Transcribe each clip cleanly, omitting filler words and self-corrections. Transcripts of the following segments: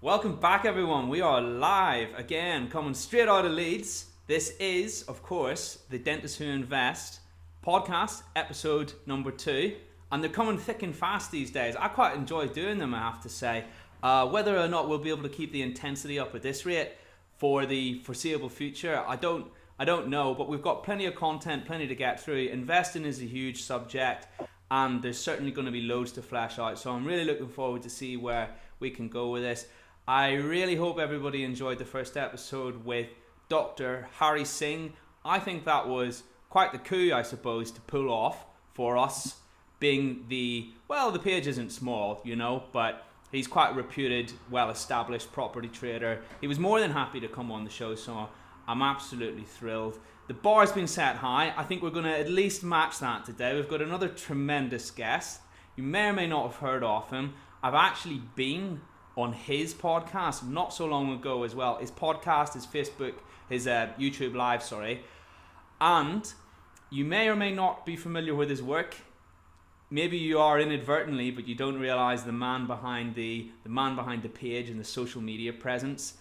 Welcome back, everyone. We are live again, coming straight out of Leeds. This is, of course, the Dentists Who Invest podcast, episode number 2. And they're coming thick and fast these days. I quite enjoy doing them, I have to say. Whether or not we'll be able to keep the intensity up at this rate for the foreseeable future, I don't know. But we've got plenty of content, plenty to get through. Investing is a huge subject, and there's certainly going to be loads to flesh out. So I'm really looking forward to see where we can go with this. I really hope everybody enjoyed the first episode with Dr. Hari Singh. I think that was quite the coup, I suppose, to pull off for us, being the page isn't small, but he's quite a reputed, well-established property trader. He was more than happy to come on the show, so I'm absolutely thrilled. The bar's been set high. I think we're going to at least match that today. We've got another tremendous guest. You may or may not have heard of him. I've actually been on his podcast not so long ago as well. His podcast, his Facebook, his YouTube live, and you may or may not be familiar with his work. Maybe you are inadvertently, but you don't realize the man behind the page and the social media presence.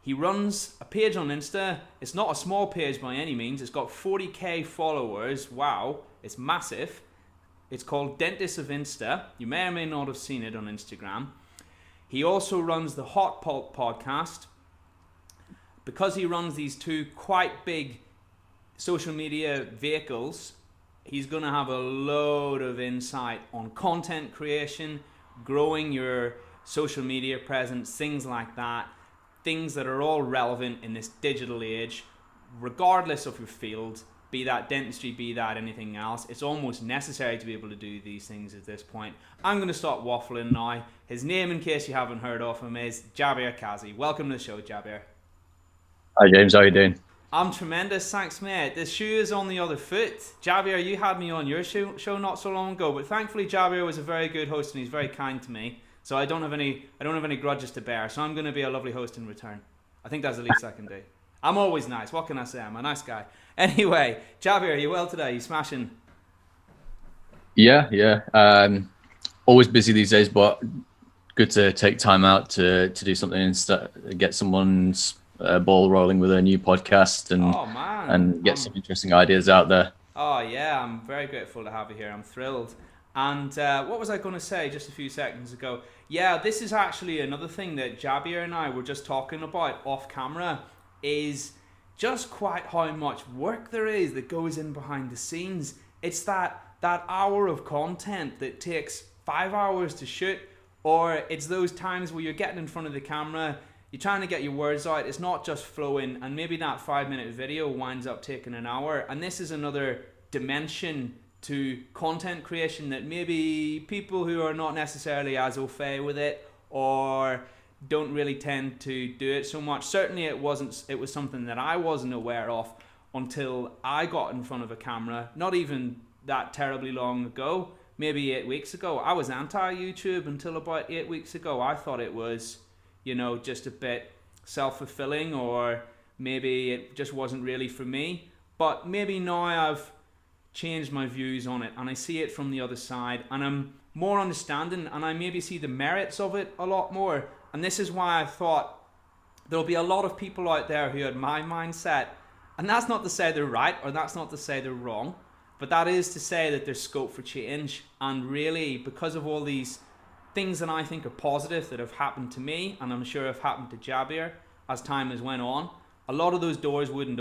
He runs a page on Insta. It's not a small page by any means. It's got 40k followers. Wow, it's massive. It's called Dentists of Insta. You may or may not have seen it on Instagram. He also runs the Hot Pulp podcast. Because he runs these two quite big social media vehicles, he's going to have a load of insight on content creation, growing your social media presence, things like that, things that are all relevant in this digital age, regardless of your field, be that dentistry, be that anything else. It's almost necessary to be able to do these things at this point. I'm going to stop waffling now. His name, in case you haven't heard of him, is Jabir Kazi. Welcome to the show, Jabir. Hi James, how are you doing? I'm tremendous, thanks mate. The shoe is on the other foot. Jabir, you had me on your show not so long ago, but thankfully Jabir was a very good host and he's very kind to me. So I don't have any grudges to bear. So I'm going to be a lovely host in return. I think that's the least I can do. I'm always nice. What can I say? I'm a nice guy. Anyway, Jabir, are you well today? You smashing? Yeah. Always busy these days, but good to take time out to do something and get someone's ball rolling with a new podcast and get some interesting ideas out there. Oh yeah, I'm very grateful to have you here. I'm thrilled. And what was I going to say just a few seconds ago? Yeah, this is actually another thing that Jabir and I were just talking about off camera, is just quite how much work there is that goes in behind the scenes. It's that hour of content that takes 5 hours to shoot, or it's those times where you're getting in front of the camera, you're trying to get your words out, it's not just flowing, and maybe that 5-minute video winds up taking an hour. And this is another dimension to content creation that maybe people who are not necessarily as au fait with it or don't really tend to do it so much. Certainly it was something that I wasn't aware of until I got in front of a camera, not even that terribly long ago, maybe 8 weeks ago. I was anti-YouTube until about 8 weeks ago. I thought it was, just a bit self-fulfilling, or maybe it just wasn't really for me. But maybe now I've changed my views on it and I see it from the other side and I'm more understanding, and I maybe see the merits of it a lot more. And this is why I thought there'll be a lot of people out there who had my mindset. And that's not to say they're right, or that's not to say they're wrong, but that is to say that there's scope for change. And really, because of all these things that I think are positive that have happened to me, and I'm sure have happened to Jabir as time has went on, a lot of those doors wouldn't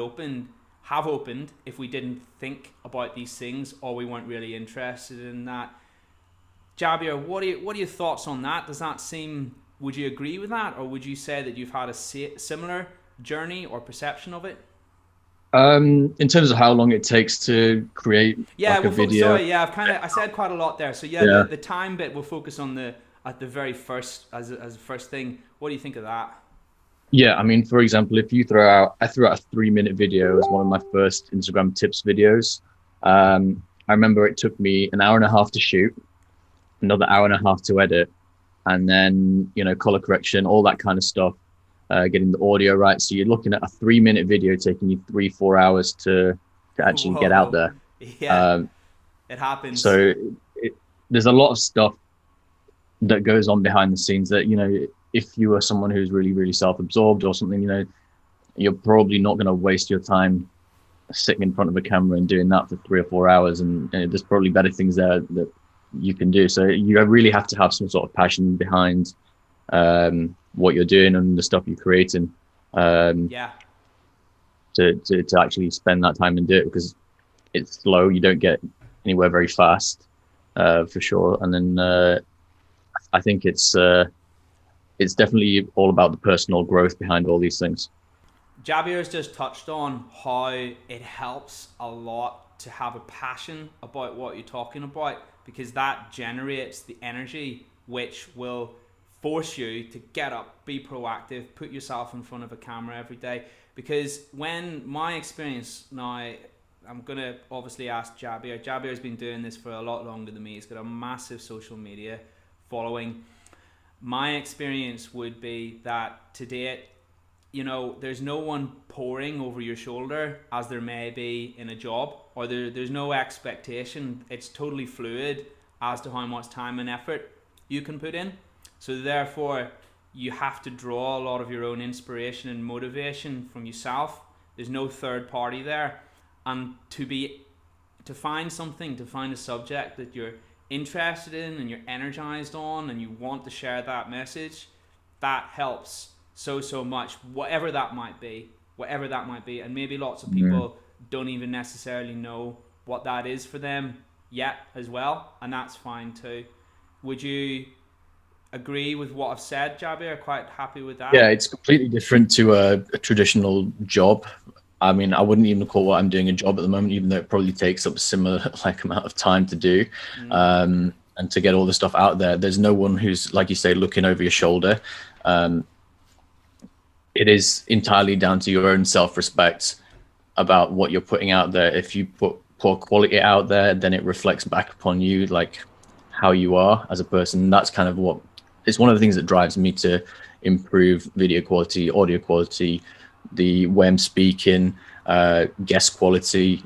have opened if we didn't think about these things, or we weren't really interested in that. Jabir, what are your thoughts on that? Would you agree with that, or would you say that you've had a similar journey or perception of it? In terms of how long it takes to create a video. Sorry, I said quite a lot there. So the time bit we'll focus on at the very first as a first thing. What do you think of that? Yeah, I mean, for example, if you I threw out a 3-minute video as one of my first Instagram tips videos. I remember it took me an hour and a half to shoot, another hour and a half to edit, and then color correction, all that kind of stuff, getting the audio right. So you're looking at a 3-minute video taking you 3-4 hours to actually get out there. Yeah, it happens. So there's a lot of stuff that goes on behind the scenes that if you are someone who's really, really self-absorbed or something, you know, you're probably not going to waste your time sitting in front of a camera and doing that for 3 or 4 hours. And there's probably better things there that you can do. So you really have to have some sort of passion behind what you're doing and the stuff you're creating. Yeah. To actually spend that time and do it, because it's slow. You don't get anywhere very fast, for sure. And then I think it's definitely all about the personal growth behind all these things. Jabir's just touched on how it helps a lot to have a passion about what you're talking about, because that generates the energy which will force you to get up, be proactive, put yourself in front of a camera every day. Because when my experience now, I'm going to obviously ask Jabir. Jabir's been doing this for a lot longer than me. He's got a massive social media following. My experience would be that to date, you know, there's no one pouring over your shoulder as there may be in a job, or there's no expectation. It's totally fluid as to how much time and effort you can put in. So therefore, you have to draw a lot of your own inspiration and motivation from yourself. There's no third party there. And to find a subject that you're interested in and you're energized on and you want to share that message, that helps so much, whatever that might be. And maybe lots of people don't even necessarily know what that is for them yet as well, and that's fine too. Would you agree with what I've said, Jabir? Quite happy with that? Yeah, it's completely different to a traditional job. I mean, I wouldn't even call what I'm doing a job at the moment, even though it probably takes up a similar amount of time to do, and to get all the stuff out there. There's no one who's, like you say, looking over your shoulder. It is entirely down to your own self-respect about what you're putting out there. If you put poor quality out there, then it reflects back upon you, like how you are as a person. That's kind of what it's one of the things that drives me to improve video quality, audio quality, the way I'm speaking, guest quality,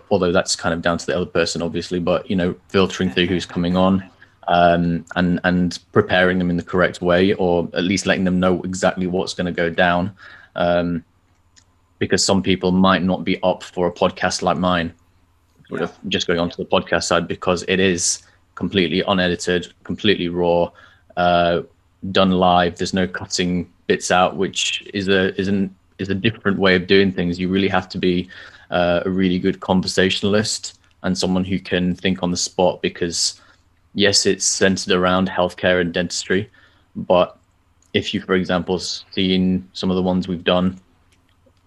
although that's kind of down to the other person, obviously, but, you know, filtering through who's coming on, and preparing them in the correct way, or at least letting them know exactly what's going to go down. Because some people might not be up for a podcast like mine, sort of just going on to the podcast side, because it is completely unedited, completely raw, done live. There's no cutting bits out, which is a different way of doing things. You really have to be a really good conversationalist and someone who can think on the spot, because yes, it's centered around healthcare and dentistry, but if you, for example, seen some of the ones we've done,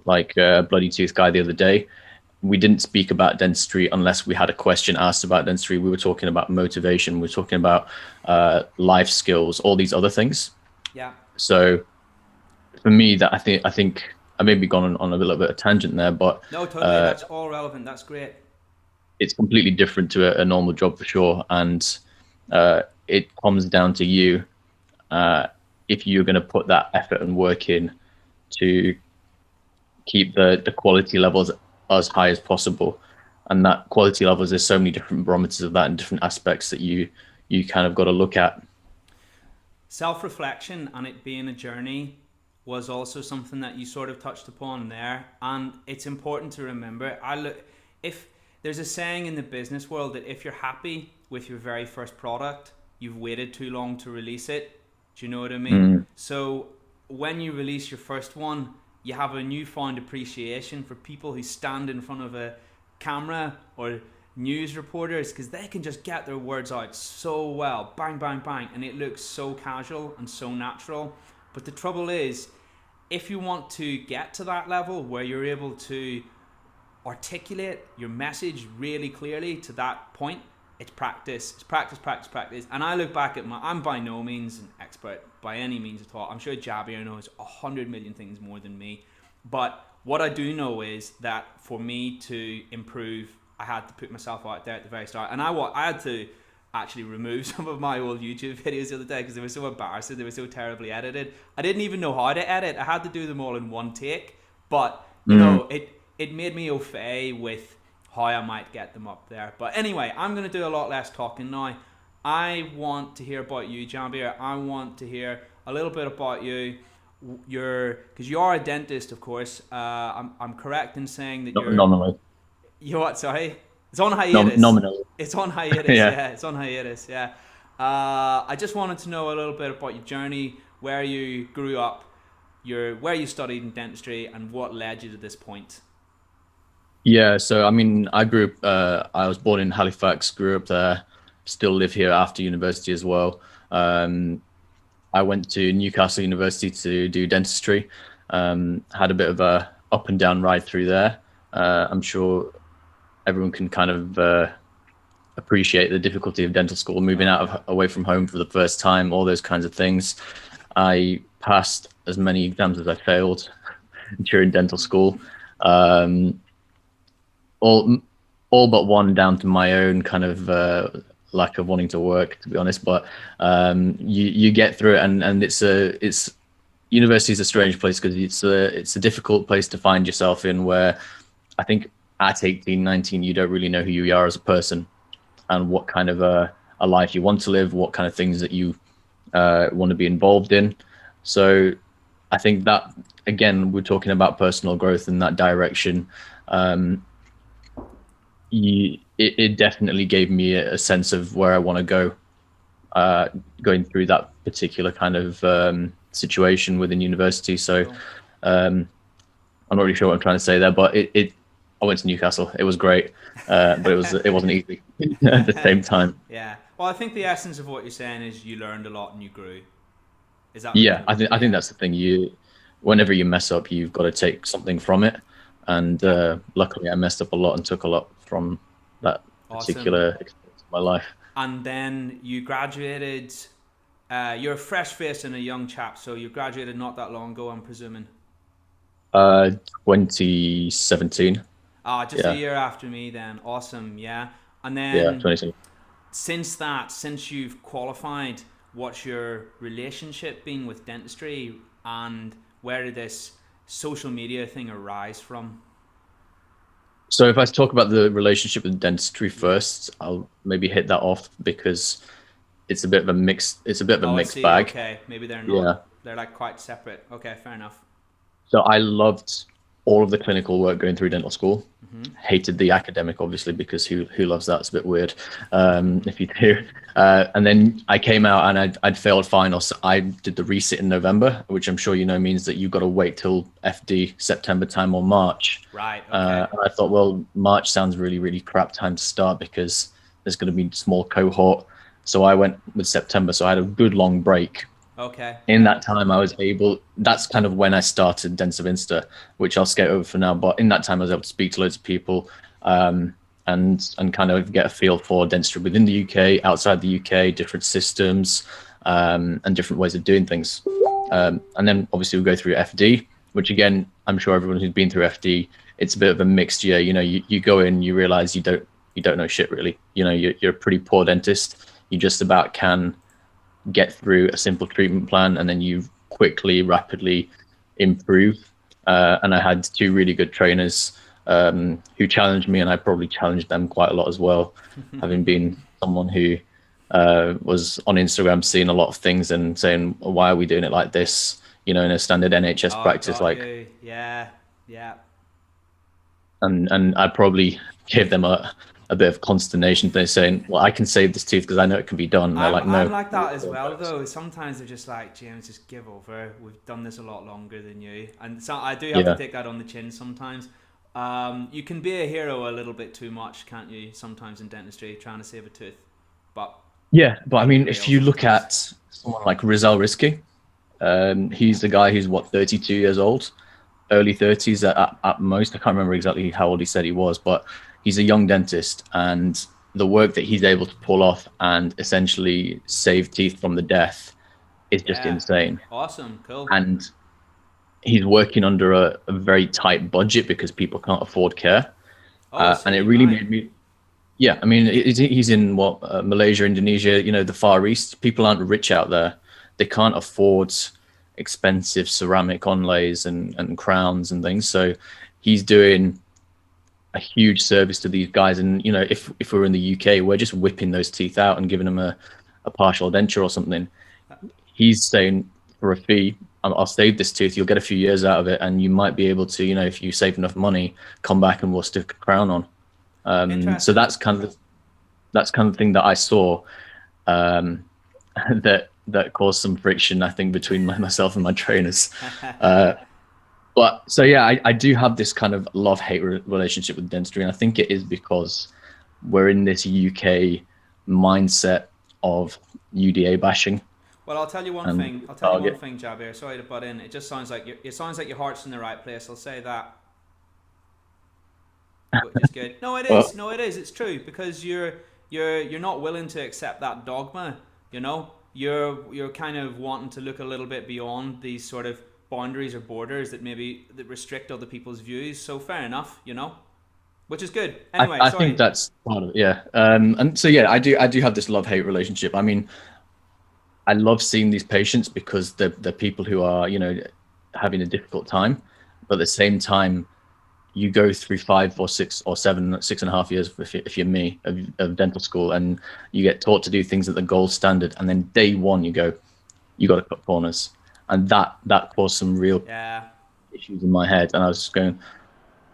like Bloody Tooth Guy the other day, we didn't speak about dentistry unless we had a question asked about dentistry. We were talking about motivation. We were talking about life skills, all these other things. Yeah. So for me, that I think I may be gone on a little bit of a tangent there, but no, totally. That's all relevant. That's great. It's completely different to a normal job for sure, and it comes down to you if you're going to put that effort and work in to keep the quality levels as high as possible. And that quality levels, there's so many different barometers of that and different aspects that you kind of got to look at. Self-reflection and it being a journey was also something that you sort of touched upon there, and it's important to remember. If there's a saying in the business world that if you're happy with your very first product, you've waited too long to release it. Do you know what I mean? So when you release your first one, you have a newfound appreciation for people who stand in front of a camera, or news reporters, because they can just get their words out so well, bang, bang, bang, and it looks so casual and so natural. But the trouble is, if you want to get to that level where you're able to articulate your message really clearly to that point, it's practice. It's practice, practice, practice. And I look back at I'm by no means an expert by any means at all. I'm sure Jabir knows 100 million things more than me. But what I do know is that for me to improve, I had to put myself out there at the very start. And I had to actually remove some of my old YouTube videos the other day because they were so embarrassing. They were so terribly edited. I didn't even know how to edit. I had to do them all in one take. But, you know, it made me au fait with how I might get them up there. But anyway, I'm going to do a lot less talking now. I want to hear about you, Jabir. I want to hear a little bit about you. Because you are a dentist, of course. I'm correct in saying that Nominally. you're what? Sorry, it's on hiatus. Nominally. It's on hiatus. Yeah. Yeah, it's on hiatus. Yeah. I just wanted to know a little bit about your journey, where you grew up, where you studied in dentistry, and what led you to this point. Yeah, so I mean, I was born in Halifax, grew up there, still live here after university as well. I went to Newcastle University to do dentistry. Had a bit of a up and down ride through there. I'm sure everyone can kind of appreciate the difficulty of dental school, moving away from home for the first time, all those kinds of things. I passed as many exams as I failed during dental school. All but one down to my own kind of lack of wanting to work, to be honest. But you get through it, and it's university is a strange place because it's a difficult place to find yourself in, where I think at 18, 19, you don't really know who you are as a person and what kind of a life you want to live, what kind of things that you want to be involved in. So I think that, again, we're talking about personal growth in that direction. It definitely gave me a sense of where I want to go, going through that particular kind of situation within university. So I'm not really sure what I'm trying to say there, but I went to Newcastle. It was great, but it wasn't easy at the same time. Yeah. Well, I think the essence of what you're saying is you learned a lot and you grew. Is that? Yeah, I think that's the thing. Whenever you mess up, you've got to take something from it. And luckily, I messed up a lot and took a lot from that particular experience of my life. And then you graduated. You're a fresh face and a young chap, so you graduated not that long ago, I'm presuming. 2017. Just a year after me then. Awesome, yeah. And then 2017. Since you've qualified, what's your relationship been with dentistry, and where did this social media thing arise from? So if I talk about the relationship with dentistry first, I'll maybe hit that off because it's a bit of a mixed bag. Okay, maybe they're not. Yeah. They're like quite separate. Okay, fair enough. So I loved all of the clinical work going through dental school. Mm-hmm. Hated the academic, obviously, because who loves that? It's a bit weird if you do. And then I came out and I'd failed finals. So I did the resit in November, which I'm sure you know means that you've got to wait till FD September time or March. Right. Okay. And I thought, well, March sounds really, really crap time to start because there's going to be a small cohort. So I went with September. So I had a good long break. Okay. In that time, that's kind of when I started Dental Insta, which I'll skate over for now. But in that time, I was able to speak to loads of people and kind of get a feel for dentistry within the UK, outside the UK, different systems and different ways of doing things. And then obviously we go through FD, which again, I'm sure everyone who's been through FD, it's a bit of a mixed year. You know, you go in, you realize you don't know shit really. You know, you're a pretty poor dentist. You just about can get through a simple treatment plan, and then you rapidly improve. And I had two really good trainers who challenged me, and I probably challenged them quite a lot as well, having been someone who was on Instagram seeing a lot of things and saying, why are we doing it like this? You know, in a standard NHS practice, yeah. And I probably gave them a bit of consternation. They're saying, well, I can save this tooth because I know it can be done. And they're like, no. I'm like that as well, though. Sometimes they're just like, James, just give over. We've done this a lot longer than you. And so I do have to take that on the chin sometimes. You can be a hero a little bit too much, can't you, sometimes in dentistry, trying to save a tooth. But I mean, if you look at someone like Rizal Rizki, he's the guy who's 32 years old, early 30s at most. I can't remember exactly how old he said he was, but he's a young dentist, and the work that he's able to pull off and essentially save teeth from the death is just insane. Awesome, cool. And he's working under a very tight budget because people can't afford care. And it really made me, I mean, he's in Malaysia, Indonesia, you know, the Far East. People aren't rich out there. They can't afford expensive ceramic onlays and crowns and things. So he's doing a huge service to these guys. And, you know, if we're in the UK, we're just whipping those teeth out and giving them a partial denture or something. He's saying for a fee. I'll save this tooth. You'll get a few years out of it, and you might be able to, if you save enough money, come back and we'll stick a crown on. So Interesting. that's kind of thing that I saw, that caused some friction, I think, between myself and my trainers. But so yeah, I do have this kind of love-hate relationship with dentistry, and I think it is because we're in this UK mindset of UDA bashing. Well, I'll tell you one thing. I'll tell you one thing, Jabir. Sorry to butt in. It just sounds like your heart's in the right place. I'll say that, which is good. No, it is. Well, No, it is. It's true because you're not willing to accept that dogma. You're kind of wanting to look a little bit beyond these sort of boundaries or borders that restrict other people's views. So fair enough. Which is good. Anyway, I sorry. think that's part of it, yeah. And so yeah, I do have this love-hate relationship. I mean, I love seeing these patients because they're people who are, having a difficult time, but at the same time, you go through 5 or 6 or 7, 6.5 years, if you're me, of dental school, and you get taught to do things at the gold standard, and then day one you got to cut corners, and that caused some real issues in my head, and I was just going,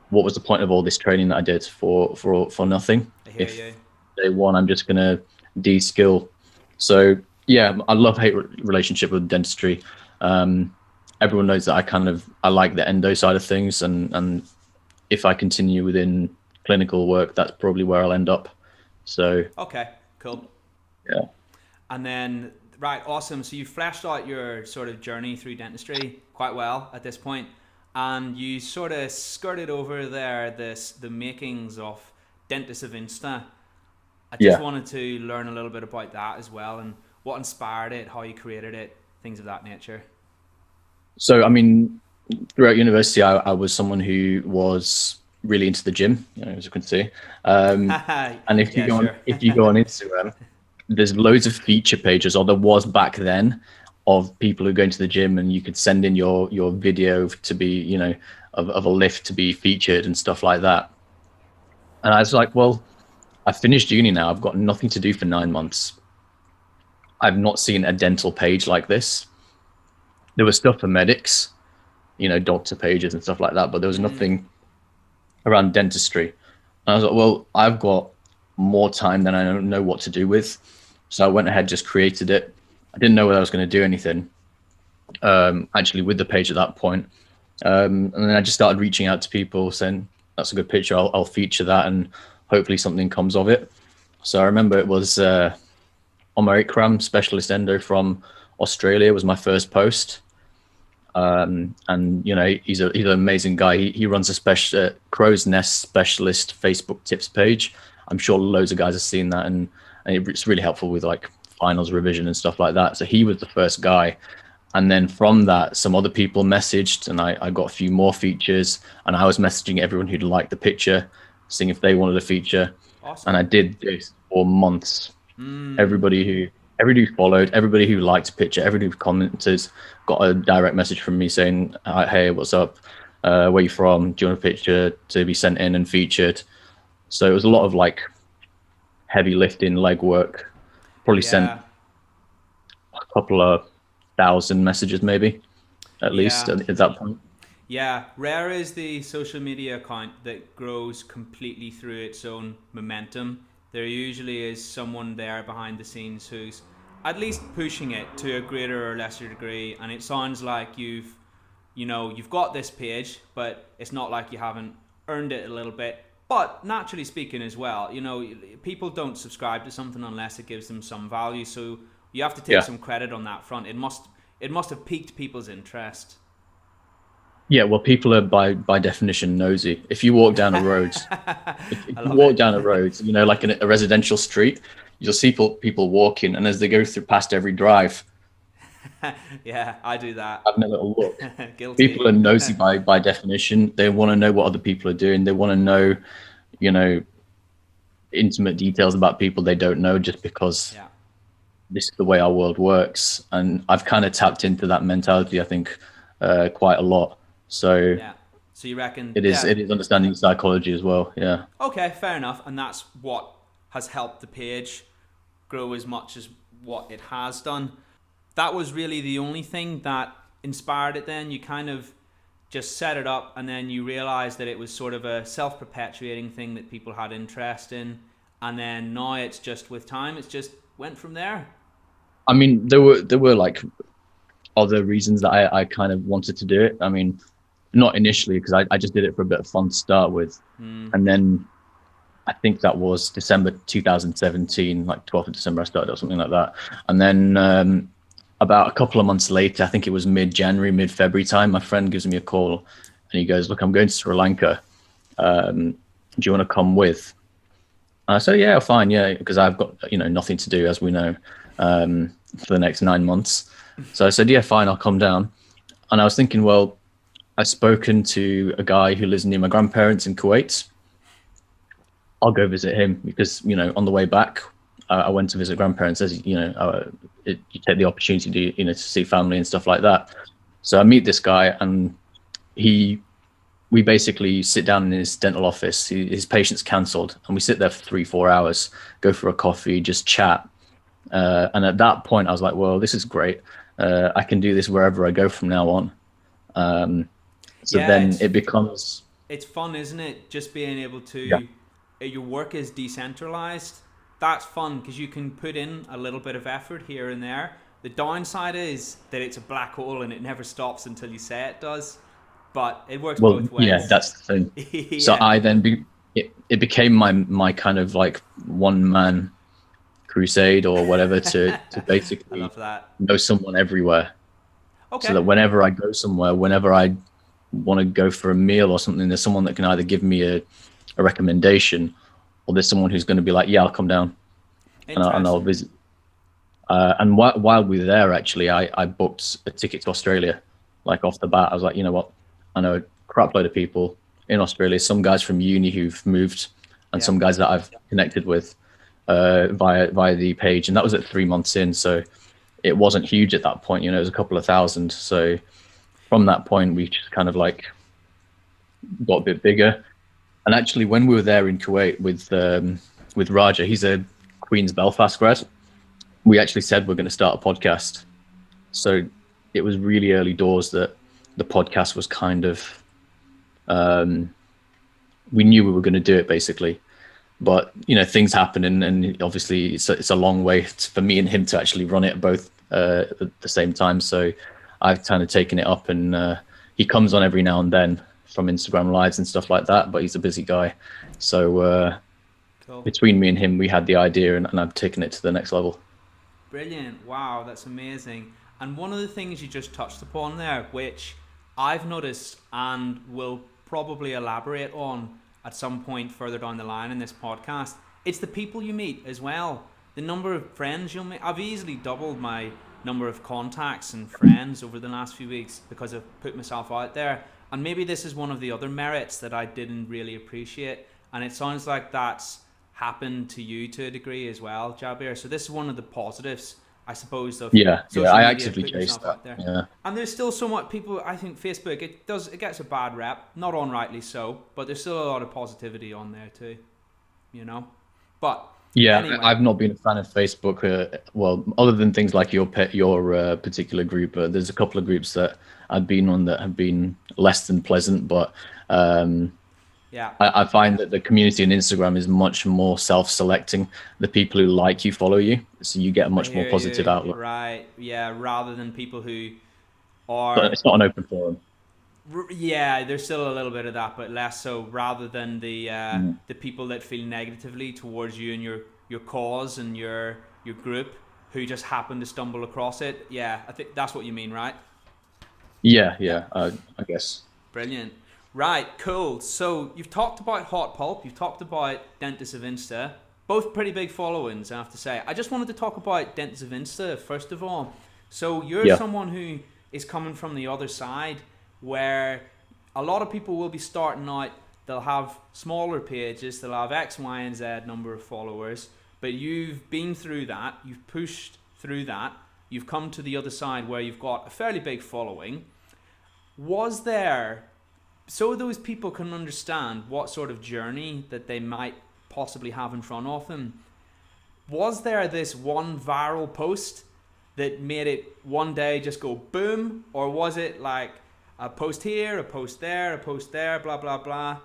what was the point of all this training that I did for nothing? If day one I'm just gonna de-skill. So yeah, I love-hate relationship with dentistry. Everyone knows that I like the endo side of things, and if I continue within clinical work, that's probably where I'll end up. So okay, cool. Yeah. And then right, awesome. So you fleshed out your sort of journey through dentistry quite well at this point, and you sort of skirted over there the makings of Dentist of Insta. I just wanted to learn a little bit about that as well, and what inspired it, how you created it, things of that nature. So, I mean, throughout university, I was someone who was really into the gym, as you can see. And if you go on Instagram, there's loads of feature pages, or there was back then, of people who go into the gym, and you could send in your video to be, of a lift to be featured and stuff like that. And I was like, well, I finished uni now. I've got nothing to do for 9 months. I've not seen a dental page like this. There was stuff for medics, doctor pages and stuff like that, but there was nothing around dentistry. And I was like, well, I've got more time than I don't know what to do with. So I went ahead, just created it. I didn't know whether I was going to do anything, actually, with the page at that point. And then I just started reaching out to people saying, that's a good picture, I'll feature that, and hopefully something comes of it. So I remember it was Omar Ikram, specialist endo from Australia, was my first post. And he's an amazing guy. He runs a special crow's nest specialist Facebook tips page. I'm sure loads of guys have seen that, and it's really helpful with like finals revision and stuff like that. So he was the first guy, and then from that, some other people messaged, and I got a few more features, and I was messaging everyone who'd liked the picture, seeing if they wanted a feature. Awesome. And I did this for months. Everybody who followed, everybody who liked a picture, everybody who commented got a direct message from me saying, hey, what's up? Where are you from? Do you want a picture to be sent in and featured? So it was a lot of like heavy lifting, leg work. Probably sent a couple of 1,000 messages maybe, at least at that point. Yeah, Rare is the social media account that grows completely through its own momentum. There usually is someone there behind the scenes who's at least pushing it to a greater or lesser degree, and it sounds like you've got this page, but it's not like you haven't earned it a little bit. But naturally speaking as well, people don't subscribe to something unless it gives them some value, so you have to take some credit on that front. It must have piqued people's interest. Yeah, well, people are by definition nosy. If you walk down a road, like in a residential street, you'll see people walking, and as they go past every drive, yeah, I do that. Having a little look. Guilty. People are nosy by definition. They want to know what other people are doing. They want to know, intimate details about people they don't know, just because this is the way our world works. And I've kind of tapped into that mentality, I think, quite a lot. So so you reckon it is understanding psychology as well. Yeah. Okay, fair enough. And that's what has helped the page grow as much as what it has done. that was really the only thing that inspired it then? You kind of just set it up and then you realized that it was sort of a self-perpetuating thing that people had interest in, and then now it's just, with time, it's just went from there? I mean, there were like other reasons that I kind of wanted to do it. I mean, not initially, because I just did it for a bit of fun to start with. And then I think that was December 2017, like 12th of December I started or something like that. And then about a couple of months later, I think it was mid-January, mid-February time, my friend gives me a call and he goes, look, I'm going to Sri Lanka. Do you want to come with? And I said, yeah, fine, yeah, because I've got, nothing to do, as we know, for the next 9 months. So I said, yeah, fine, I'll come down. And I was thinking, well, I've spoken to a guy who lives near my grandparents in Kuwait. I'll go visit him because, on the way back, I went to visit grandparents, as you take the opportunity to, to see family and stuff like that. So I meet this guy and we basically sit down in his dental office. His patient's cancelled and we sit there for 3-4 hours, go for a coffee, just chat. And at that point I was like, well, this is great. I can do this wherever I go from now on. Then it becomes... It's fun, isn't it? Just being able to... Your work is decentralized. That's fun because you can put in a little bit of effort here and there. The downside is that it's a black hole and it never stops until you say it does. But it works both ways. Yeah, that's the thing. Yeah. So I then... It became my kind of like one-man crusade or whatever to basically know someone everywhere. Okay. So that whenever I go somewhere, whenever I want to go for a meal or something, there's someone that can either give me a recommendation, or there's someone who's going to be like, yeah, I'll come down and I'll visit. And while we were there, actually, I booked a ticket to Australia, like off the bat. I was like, you know what? I know a crap load of people in Australia, some guys from uni who've moved and some guys that I've connected with via the page. And that was at 3 months in. So it wasn't huge at that point, it was a couple of thousand. So from that point, we just kind of like got a bit bigger. And actually, when we were there in Kuwait with Raja, he's a Queen's Belfast grad, we actually said we're going to start a podcast. So it was really early doors that the podcast was kind of, we knew we were going to do it basically. But, things happen and obviously it's a long way for me and him to actually run it both at the same time. So I've kind of taken it up and he comes on every now and then from Instagram lives and stuff like that, but he's a busy guy. So cool. Between me and him, we had the idea and I've taken it to the next level. Brilliant. Wow, that's amazing. And one of the things you just touched upon there, which I've noticed and will probably elaborate on at some point further down the line in this podcast, it's the people you meet as well. The number of friends you'll meet. I've easily doubled my number of contacts and friends over the last few weeks because I've put myself out there. And maybe this is one of the other merits that I didn't really appreciate. And it sounds like that's happened to you to a degree as well, Jabir. So this is one of the positives, I suppose, of social media, I actively chase that. Yeah. And there's still somewhat people, I think Facebook, it gets a bad rep, not unrightly so, but there's still a lot of positivity on there too, But yeah, anyway. I've not been a fan of Facebook. Well, other than things like your particular group, there's a couple of groups that I've been on that have been less than pleasant. But I find that the community on Instagram is much more self-selecting. The people who like you follow you, so you get a much more positive outlook. Right? Yeah, rather than people who are. But it's not an open forum. Yeah, there's still a little bit of that, but less so. Rather than the people that feel negatively towards you and your cause and your group, who just happen to stumble across it. Yeah, I think that's what you mean, right? Yeah, I guess. Brilliant. Right, cool. So you've talked about Hot Pulp, you've talked about Dentists of Insta, both pretty big followings, I have to say. I just wanted to talk about Dentists of Insta first of all. So you're someone who is coming from the other side, where a lot of people will be starting out, they'll have smaller pages, they'll have X, Y, and Z number of followers, but you've been through that, you've pushed through that, you've come to the other side where you've got a fairly big following. Was there, so those people can understand what sort of journey that they might possibly have in front of them, was there this one viral post that made it one day just go boom, or was it like a post here, a post there, a post there, blah blah blah,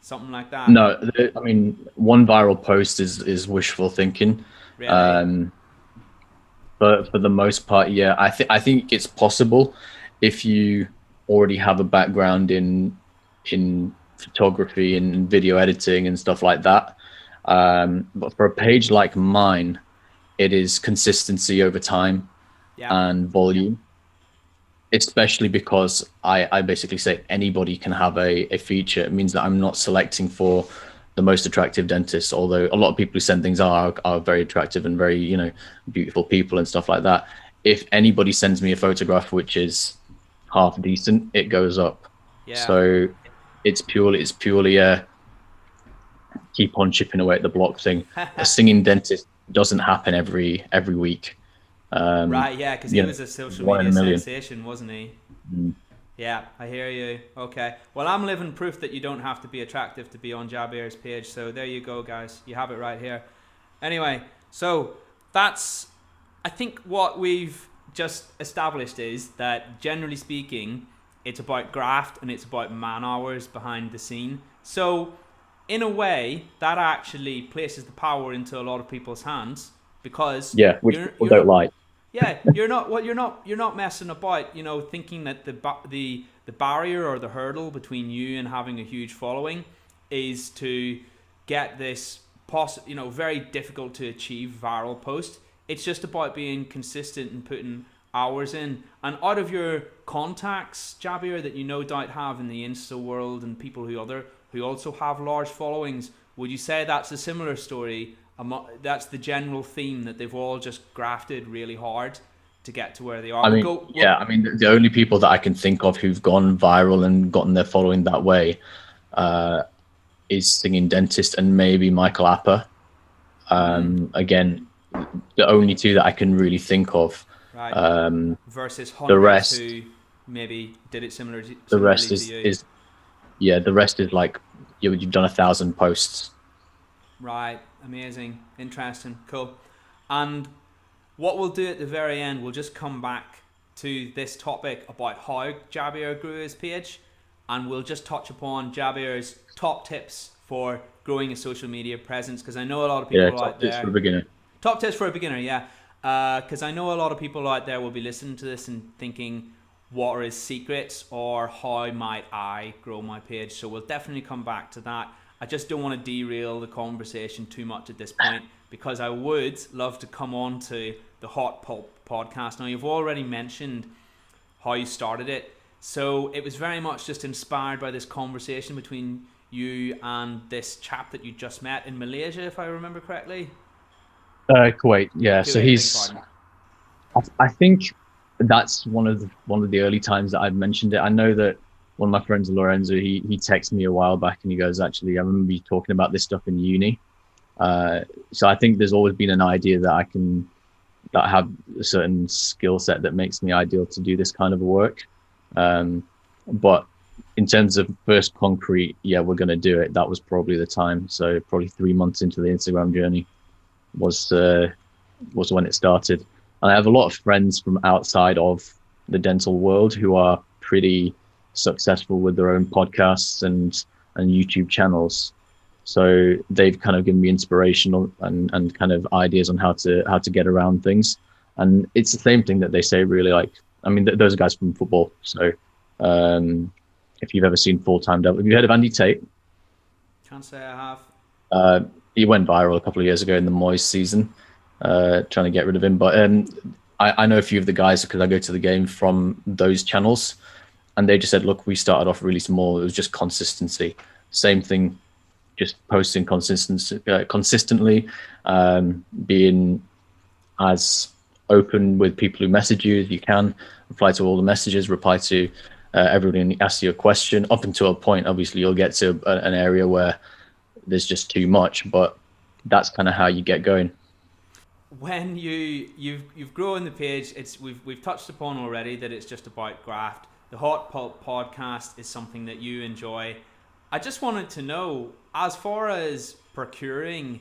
something like that? No, I mean, one viral post is wishful thinking. Really? Um, but for the most part, yeah, I think it's possible if you already have a background in photography and video editing and stuff like that. But for a page like mine, it is consistency over time Yeah. and volume, especially because I basically say anybody can have a feature. It means that I'm not selecting for the most attractive dentists, although a lot of people who send things are very attractive and very, beautiful people and stuff like that. If anybody sends me a photograph which is half decent, it goes up. Yeah. So it's purely a keep on chipping away at the block thing. A singing dentist doesn't happen every week. Right, yeah, because he was a social One in media a million. sensation, wasn't he? Mm. Yeah, I hear you. Okay. Well, I'm living proof that you don't have to be attractive to be on Jabir's page. So there you go, guys. You have it right here. Anyway, so that's, I think what we've just established is that generally speaking, it's about graft and it's about man hours behind the scene. So in a way, that actually places the power into a lot of people's hands because Yeah, which people you're don't not, like. yeah, you're not messing about, thinking that the barrier or the hurdle between you and having a huge following is to get this very difficult to achieve viral post. It's just about being consistent and putting hours in. And out of your contacts, Jabir, that you no doubt have in the Insta world and people who also have large followings, would you say that's a similar story? That's the general theme, that they've all just grafted really hard to get to where they are. I mean, yeah, I mean, the only people that I can think of who've gone viral and gotten their following that way is Singing Dentist and maybe Michael Apper. Again, the only two that I can really think of. Right. Versus The hundreds rest, who maybe did it the rest similarly to you. yeah, the rest is like you've done 1,000 posts. Right. Amazing. Interesting. Cool. And what we'll do at the very end, we'll just come back to this topic about how Jabir grew his page, and we'll just touch upon Jabir's top tips for growing a social media presence, because I know a lot of people Top out tips there. for a beginner. Top tips for a beginner, yeah. Because I know a lot of people out there will be listening to this and thinking, what are his secrets, or how might I grow my page? So we'll definitely come back to that. I just don't want to derail the conversation too much at this point, because I would love to come on to the Hot Pulp podcast. Now, you've already mentioned how you started it. So it was very much just inspired by this conversation between you and this chap that you just met in Malaysia, if I remember correctly. Kuwait, yeah. So Kuwait, he's. I think that's one of the early times that I've mentioned it. I know that one of my friends, Lorenzo, he texted me a while back and he goes, actually, I remember you talking about this stuff in uni. So I think there's always been an idea that I have a certain skill set that makes me ideal to do this kind of work. But in terms of first concrete, yeah, we're going to do it. That was probably the time. So probably 3 months into the Instagram journey was when it started. And I have a lot of friends from outside of the dental world who are pretty successful with their own podcasts and YouTube channels. So they've kind of given me inspirational and kind of ideas on how to get around things. And it's the same thing that they say, really. Like, I mean, those guys from football. So if you've ever seen Full Time Devil, have you heard of Andy Tate? Can't say I have. He went viral a couple of years ago in the Moyes season, trying to get rid of him. But I know a few of the guys because I go to the game from those channels, and they just said, look, we started off really small. It was just consistency. Same thing, just posting consistently, being as open with people who message you as you can, reply to all the messages, reply to everybody who asks you a question. Up until a point, obviously, you'll get to an area where there's just too much, but that's kind of how you get going. When you've grown the page, we've touched upon already that it's just about graft. The Hot Pulp podcast is something that you enjoy. I just wanted to know, as far as procuring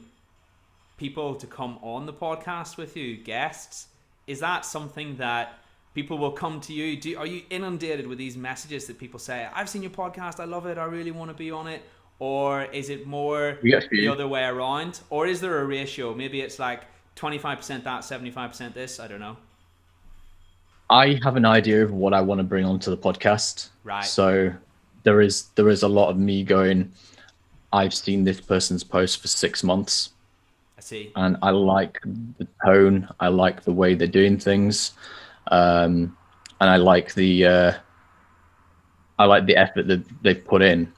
people to come on the podcast with you, guests, is that something that people will come to you? Are you inundated with these messages that people say, I've seen your podcast, I love it, I really want to be on it? Or is it more the other way around? Or is there a ratio? Maybe it's like 25% that, 75% this, I don't know. I have an idea of what I want to bring onto the podcast. Right. So there is a lot of me going, I've seen this person's post for 6 months. I see. And I like the tone. I like the way they're doing things. And I like the effort that they've put in.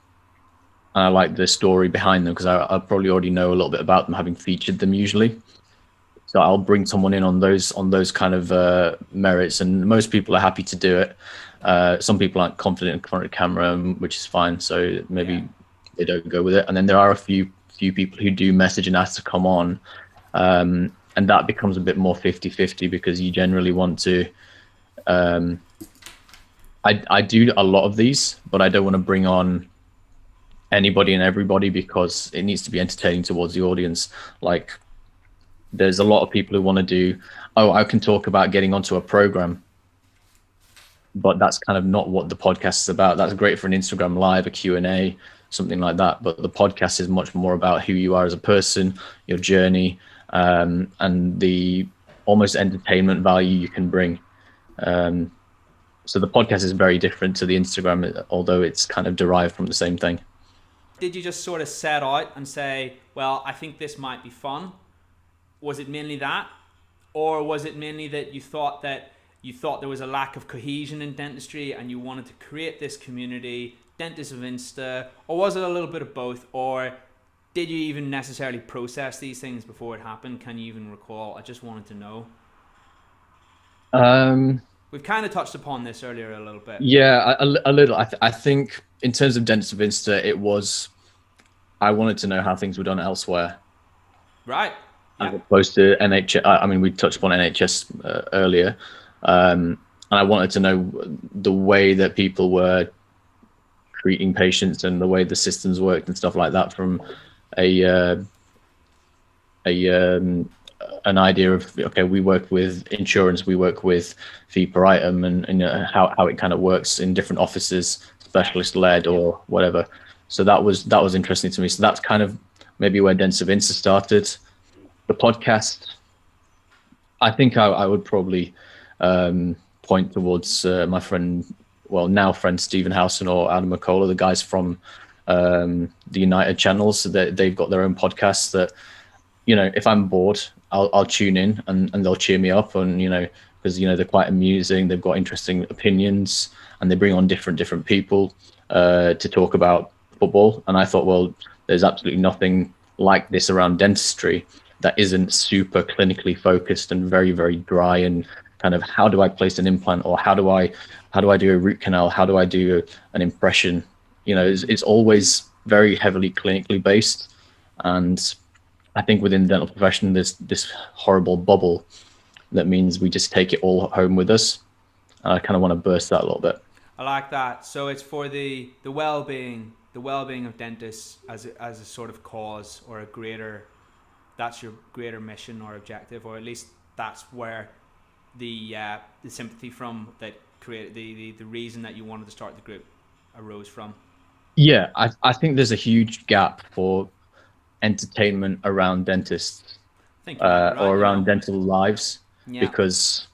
And I like the story behind them, because I probably already know a little bit about them, having featured them usually. So I'll bring someone in on those kind of merits, and most people are happy to do it. Some people aren't confident in front of the camera, which is fine. So maybe they don't go with it. And then there are a few people who do message and ask to come on, and that becomes a bit more 50-50, because you generally want to. I do a lot of these, but I don't want to bring on anybody and everybody, because it needs to be entertaining towards the audience. Like, there's a lot of people who want to do, I can talk about getting onto a program, but that's kind of not what the podcast is about. That's great for an Instagram live, a Q&A, something like that. But the podcast is much more about who you are as a person, your journey, and the almost entertainment value you can bring. So the podcast is very different to the Instagram, although it's kind of derived from the same thing. Did you just sort of set out and say, well, I think this might be fun? Was it mainly that? Or was it mainly that you thought there was a lack of cohesion in dentistry and you wanted to create this community, Dentists of Insta? Or was it a little bit of both? Or did you even necessarily process these things before it happened? Can you even recall? I just wanted to know. We've kind of touched upon this earlier a little bit. Yeah, a little. I think in terms of Dentists of Insta, it was, I wanted to know how things were done elsewhere. Right. As opposed to NHS. I mean, we touched upon NHS earlier, and I wanted to know the way that people were treating patients and the way the systems worked and stuff like that, from an idea of, okay, we work with insurance, we work with fee per item, and how it kind of works in different offices, specialist led or whatever. So that was interesting to me. So that's kind of maybe where Dentists of Insta started. The podcast, I think I would probably point towards my friend, well, now friend Stephen Howson or Adam McCullough, the guys from the United channels. So they've got their own podcasts that, if I'm bored, I'll tune in and they'll cheer me up, and because they're quite amusing. They've got interesting opinions, and they bring on different people to talk about football. And I thought, well, there's absolutely nothing like this around dentistry that isn't super clinically focused and very, very dry, and kind of, how do I place an implant, or how do I do a root canal, how do I do an impression? It's always very heavily clinically based. And I think within the dental profession, there's this horrible bubble that means we just take it all home with us. And I kind of want to burst that a little bit. I like that. So it's for the well-being of dentists as a sort of cause, or that's your greater mission or objective, or at least that's where the sympathy from that created the reason that you wanted to start the group arose from. Yeah, I think there's a huge gap for entertainment around dentists, or around dental lives, because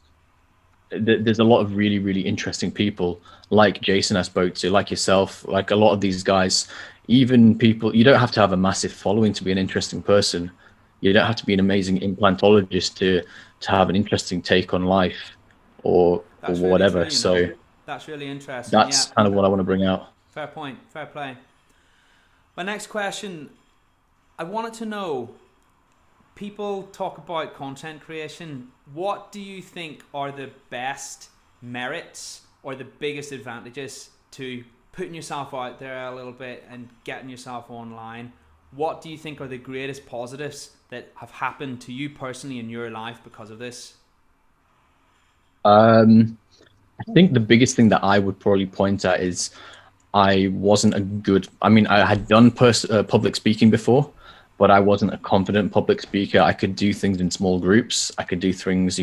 there's a lot of really, really interesting people like Jason I spoke to, like yourself, like a lot of these guys, even people, you don't have to have a massive following to be an interesting person. You don't have to be an amazing implantologist to have an interesting take on life or whatever. Really so that's really interesting. That's kind of what I want to bring out. Fair point. Fair play. My next question, I wanted to know, people talk about content creation. What do you think are the best merits or the biggest advantages to putting yourself out there a little bit and getting yourself online? What do you think are the greatest positives that have happened to you personally in your life because of this? I think the biggest thing that I would probably point at is I had done public speaking before, but I wasn't a confident public speaker. I could do things in small groups. I could do things,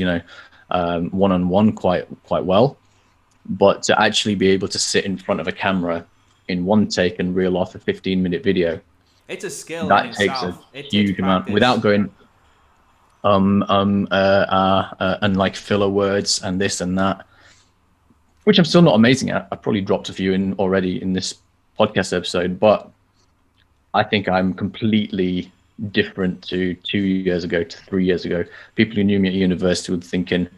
one-on-one quite well, but to actually be able to sit in front of a camera in one take and reel off a 15-minute video, It's a skill in that takes a itself. It takes huge amount practice. without going and like filler words and this and that, which I'm still not amazing at. I probably dropped a few in already in this podcast episode, but I think I'm completely different to 2 years ago, to 3 years ago. People who knew me at university would thinking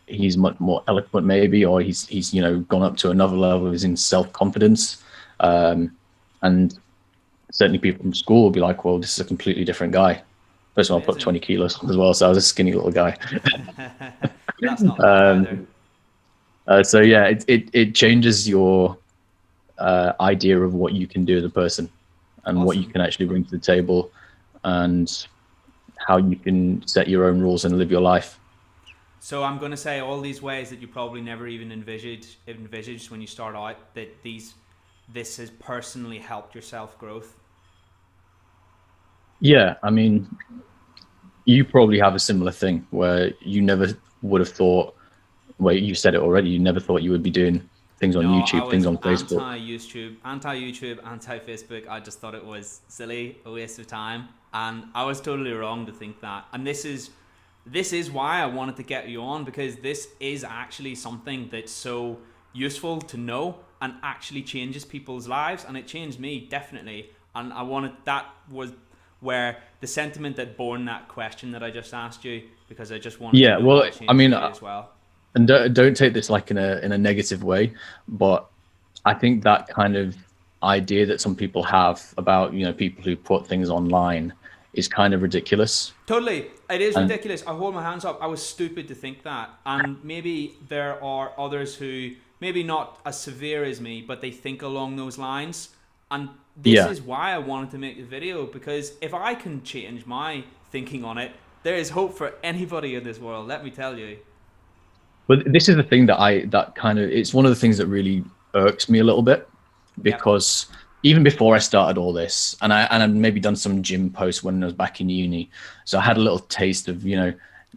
he's much more eloquent maybe, or he's gone up to another level, he's in self-confidence. And certainly people from school will be like, well, this is a completely different guy. First of all, I put 20 kilos on as well, so I was a skinny little guy. That's not bad either. So yeah, it changes your idea of what you can do as a person, and Awesome. what you can actually bring to the table, and how you can set your own rules and live your life. So I'm going to say all these ways that you probably never even envisaged when you start out, that this has personally helped your self-growth. Yeah, I mean, you probably have a similar thing where you never would have thought, well, you said it already, you never thought you would be doing things on YouTube, things on Facebook. Anti-YouTube, anti-Facebook. I just thought it was silly, a waste of time. And I was totally wrong to think that. And this is why I wanted to get you on, because this is actually something that's so useful to know and actually changes people's lives. And it changed me, definitely. And that was where the sentiment that born that question that I just asked you, because I just wanted to know how it changed you as well. And don't take this like in a negative way, but I think that kind of idea that some people have about, people who put things online is kind of ridiculous. Totally. It is ridiculous. I hold my hands up. I was stupid to think that. And maybe there are others who, maybe not as severe as me, but they think along those lines. And this is why I wanted to make the video, because if I can change my thinking on it, there is hope for anybody in this world, let me tell you. But this is the thing it's one of the things that really irks me a little bit, because even before I started all this, and I'd maybe done some gym posts when I was back in uni, so I had a little taste of,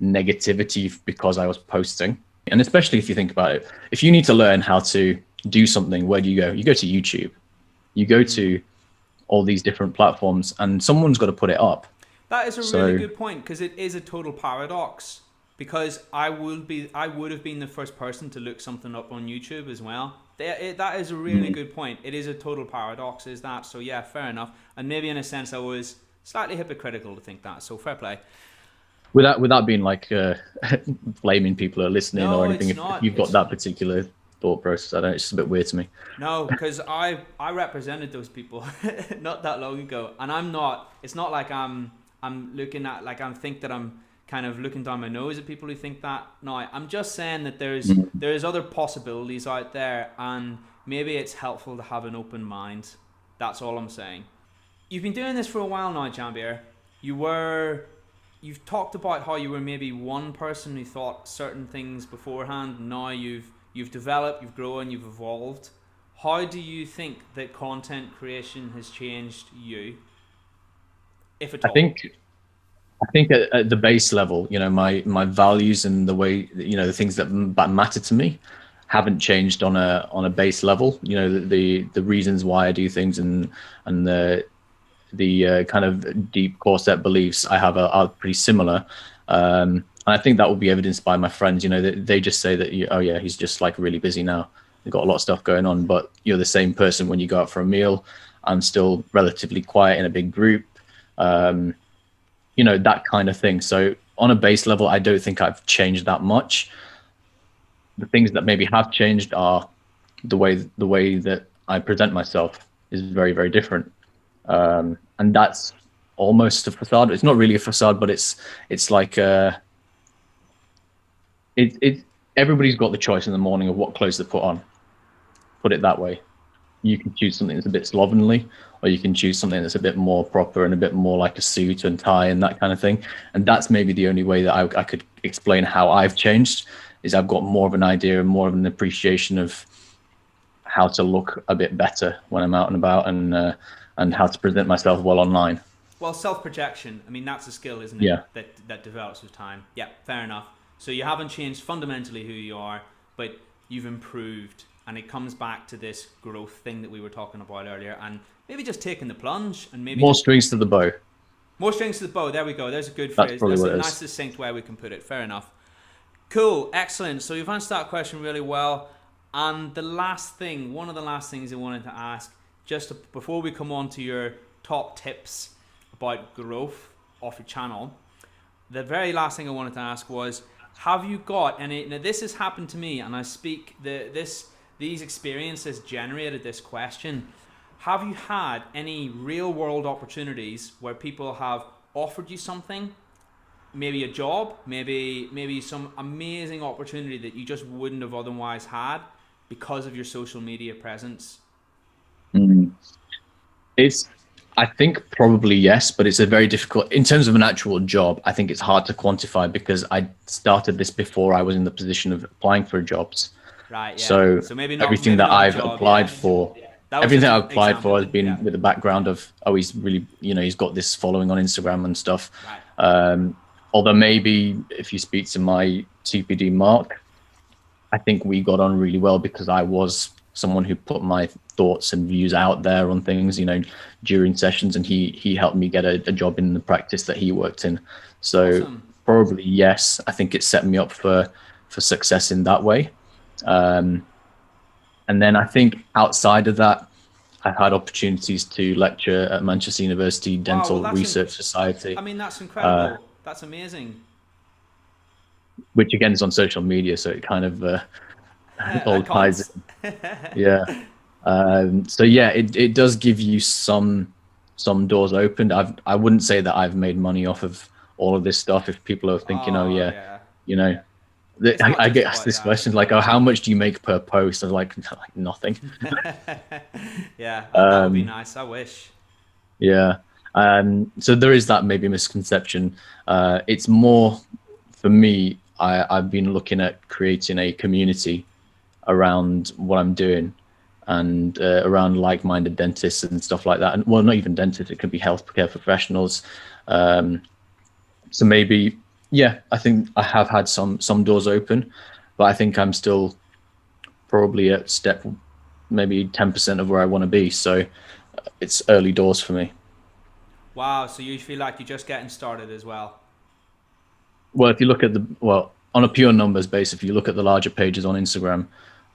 negativity because I was posting. And especially if you think about it, if you need to learn how to do something, where do you go? You go to YouTube. You go to all these different platforms, and someone's got to put it up. That is a really good point, because it is a total paradox. Because I would have been the first person to look something up on YouTube as well. That is a really good point. It is a total paradox, is that? So yeah, fair enough. And maybe in a sense I was slightly hypocritical to think that. So fair play. Without being like blaming people who are listening or anything, if you've got that particular thought process, I don't. It's just a bit weird to me. No, because I represented those people not that long ago, and I'm not. It's not like I'm looking at, like, I think that I'm kind of looking down my nose at people who think that. No, I'm just saying that there's other possibilities out there, and maybe it's helpful to have an open mind. That's all I'm saying. You've been doing this for a while now, Jabir. You've talked about how you were maybe one person who thought certain things beforehand. Now you've developed, you've grown, you've evolved. How do you think that content creation has changed you, if at all? I think at the base level, my values and the way, the things that matter to me haven't changed on a base level. The reasons why I do things and the kind of deep core set beliefs I have are pretty similar. And I think that will be evidenced by my friends. They just say that, he's just like really busy now. They've got a lot of stuff going on, but you're the same person when you go out for a meal. I'm still relatively quiet in a big group. That kind of thing. So on a base level, I don't think I've changed that much. The things that maybe have changed are the way that I present myself is very, very different. And that's almost a facade. It's not really a facade, but it's like everybody's got the choice in the morning of what clothes to put on. Put it that way. You can choose something that's a bit slovenly, or you can choose something that's a bit more proper and a bit more like a suit and tie and that kind of thing. And that's maybe the only way that I could explain how I've changed, is I've got more of an idea and more of an appreciation of how to look a bit better when I'm out and about, and how to present myself well online. Well, self-projection, I mean, that's a skill, isn't it? Yeah. That develops with time. Yeah, fair enough. So you haven't changed fundamentally who you are, but you've improved. And it comes back to this growth thing that we were talking about earlier, and maybe just taking the plunge, and maybe More just strings to the bow. more strings to the bow. There we go. There's a good That's phrase. probably That's what a it nice is. succinct way we can put it. Fair enough. Cool. Excellent. So you've answered that question really well. And the last thing, one of the last things I wanted to ask, before we come on to your top tips about growth off your channel, the very last thing I wanted to ask was, have you got any? Now this has happened to me, and I speak these experiences generated this question. Have you had any real world opportunities where people have offered you something, maybe a job, maybe some amazing opportunity that you just wouldn't have otherwise had because of your social media presence? It's, I think probably yes, but it's a very difficult, in terms of an actual job, I think it's hard to quantify because I started this before I was in the position of applying for jobs. Right. Yeah. So maybe not. everything Maybe that not a I've job. applied Yeah. for, That was everything just that an I've applied for has example. been Yeah. with the background of, oh, he's really, he's got this following on Instagram and stuff. Right. Although maybe if you speak to my TPD Mark, I think we got on really well because I was someone who put my thoughts and views out there on things, during sessions, and he helped me get a job in the practice that he worked in. So Awesome. probably yes, I think it set me up for success in that way. And then I think outside of that, I've had opportunities to lecture at Manchester University Wow. Well, Dental Research Society, I mean, that's incredible. That's amazing. which again is on social media, so it kind of all That ties counts. in. Yeah. So yeah, it does give you some doors opened. I wouldn't say that I've made money off of all of this stuff. If people are thinking, oh Oh yeah, yeah. you know, It's not I just get asked about this that. question like, oh, how much do you make per post? I'm like nothing. Yeah. That would be nice. I wish. Yeah. So there is that maybe misconception. It's more for me. I've been looking at creating a community around what I'm doing and around like-minded dentists and stuff like that. And well, not even dentists, it could be healthcare professionals. So maybe, yeah, I think I have had some doors open, but I think I'm still probably at step maybe 10% of where I want to be. So it's early doors for me. Wow. So you feel like you're just getting started as well. Well, if you look at on a pure numbers base, if you look at the larger pages on Instagram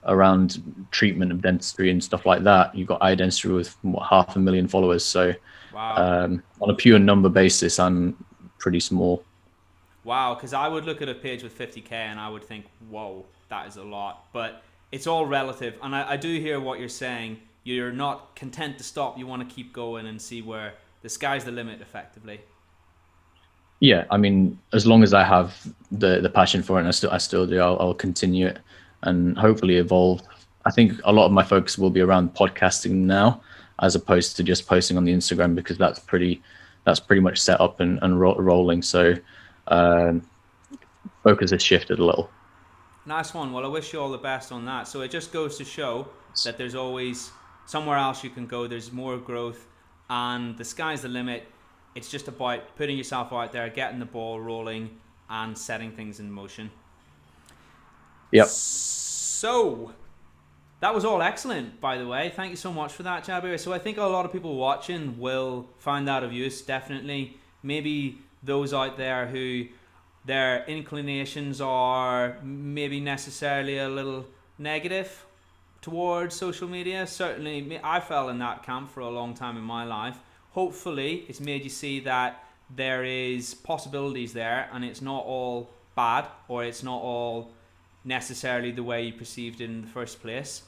around treatment of dentistry and stuff like that, you've got iDentistry with 500,000 followers. So Wow. on a pure number basis, I'm pretty small. Wow. Because I would look at a page with 50K and I would think, whoa, that is a lot. But it's all relative. And I do hear what you're saying. You're not content to stop. You want to keep going and see where the sky's the limit, effectively. Yeah, I mean, as long as I have the passion for it, and I still do, I'll continue it and hopefully evolve. I think a lot of my focus will be around podcasting now, as opposed to just posting on the Instagram, because that's pretty much set up and rolling. So focus has shifted a little. Nice one. Well, I wish you all the best on that. So it just goes to show that there's always somewhere else you can go. There's more growth, and the sky's the limit. It's just about putting yourself out there, getting the ball rolling, and setting things in motion. Yep. So that was all excellent, by the way. Thank you so much for that, Jabir. So I think a lot of people watching will find that of use, definitely. Maybe those out there who their inclinations are maybe necessarily a little negative towards social media. Certainly, I fell in that camp for a long time in my life. Hopefully, it's made you see that there is possibilities there, and it's not all bad, or it's not all necessarily the way you perceived it in the first place.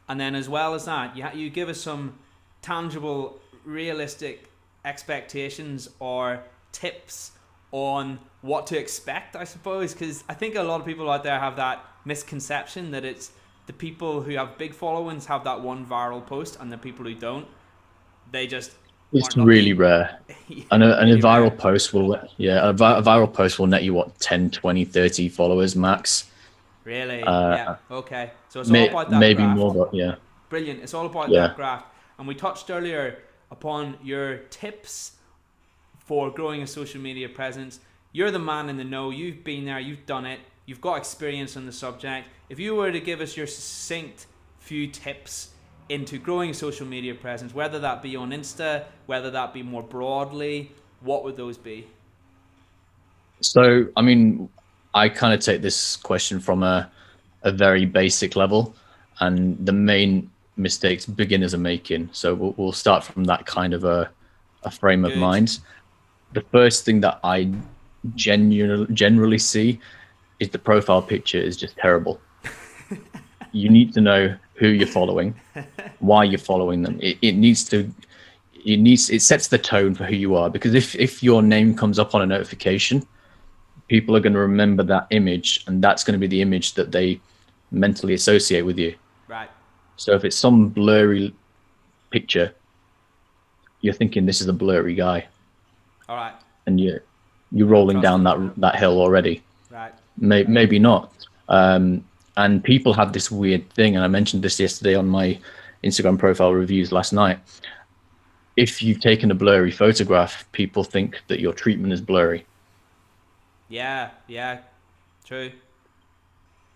And then, as well as that, you give us some tangible, realistic expectations or tips on what to expect, I suppose, because I think a lot of people out there have that misconception that it's the people who have big followings have that one viral post, and the people who don't, they just It's aren't lucky. really rare. Yeah, And a really viral rare. post will, yeah, a viral post will net you what, 10, 20, 30 followers max. Really? Yeah. Uh, Okay. So it's all about that maybe graft. more, but yeah, Brilliant. It's all about yeah. that graft. And we touched earlier upon your tips for growing a social media presence. You're the man in the know. You've been there. You've done it. You've got experience on the subject. If you were to give us your succinct few tips into growing a social media presence, whether that be on Insta, whether that be more broadly, what would those be? So, I mean, I kind of take this question from a very basic level, and the main mistakes beginners are making. So we'll start from that kind of a frame of Good. mind. The first thing that I generally see is the profile picture is just terrible. You need to know who you're following, why you're following them. It sets the tone for who you are, because if your name comes up on a notification, people are going to remember that image, and that's going to be the image that they mentally associate with you. Right. So if it's some blurry picture, you're thinking this is a blurry guy. All right. And you're rolling down that hill already. Right. Maybe not. And people have this weird thing, and I mentioned this yesterday on my Instagram profile reviews last night. If you've taken a blurry photograph, people think that your treatment is blurry. Yeah, true.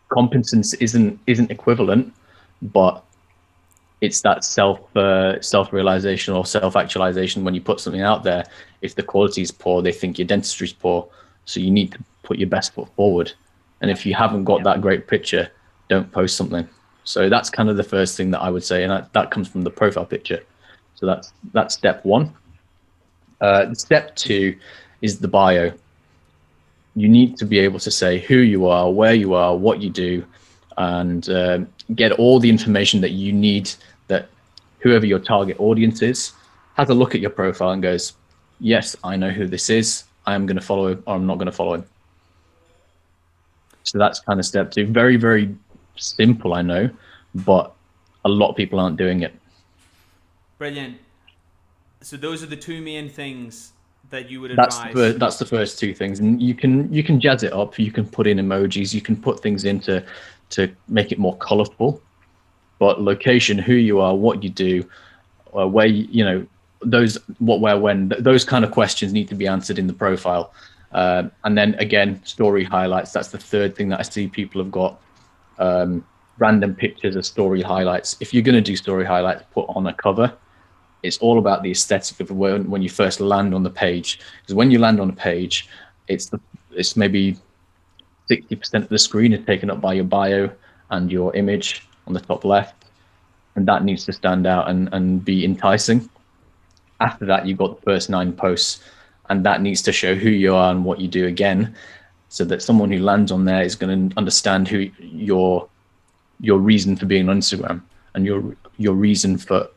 Competence isn't equivalent, but it's that self-realization or self-actualization. When you put something out there, if the quality is poor, they think your dentistry is poor. So you need to put your best foot forward. And if you haven't got that great picture, don't post something. So that's kind of the first thing that I would say, and that comes from the profile picture. So that's step one. Step two is the bio. You need to be able to say who you are, where you are, what you do, and get all the information that you need, that whoever your target audience is has a look at your profile and goes, yes, I know who this is. I am going to follow him, or I'm not going to follow him. So that's kind of step two. Very, very simple, I know, but a lot of people aren't doing it. Brilliant. So those are the two main things that you would advise. That's the first two things, and you can jazz it up. You can put in emojis. You can put things in to make it more colorful. But location, who you are, what you do, where those what, where, when, those kind of questions need to be answered in the profile. And then again, story highlights. That's the third thing that I see people have got. Random pictures of story highlights. If you're going to do story highlights, put on a cover. It's all about the aesthetic of when you first land on the page. Because when you land on a page, it's maybe 60% of the screen is taken up by your bio and your image on the top left, and that needs to stand out and be enticing. After that, you've got the first 9 posts, and that needs to show who you are and what you do again, so that someone who lands on there is going to understand who your reason for being on Instagram, and your reason for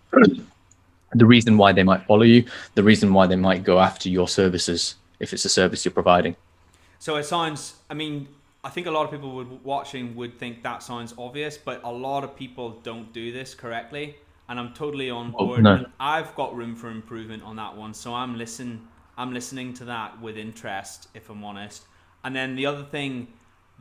the reason why they might follow you, the reason why they might go after your services if it's a service you're providing. So it sounds, I think a lot of people watching would think that sounds obvious, but a lot of people don't do this correctly, and I'm totally on board. No. And I've got room for improvement on that one, so I'm listening to that with interest, if I'm honest. And then the other thing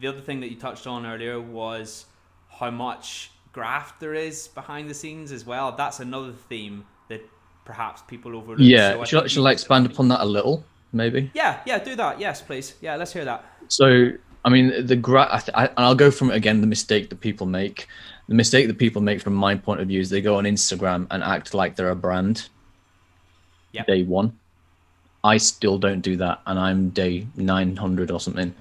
that you touched on earlier was how much graft there is behind the scenes as well. That's another theme that perhaps people overlook. Yeah, so shall I expand upon that a little, maybe? Yeah, do that. Yes, please. Yeah, let's hear that. So, I'll go from, again, the mistake that people make. The mistake that people make from my point of view is they go on Instagram and act like they're a brand. Yep. Day one. I still don't do that, and I'm day 900 or something.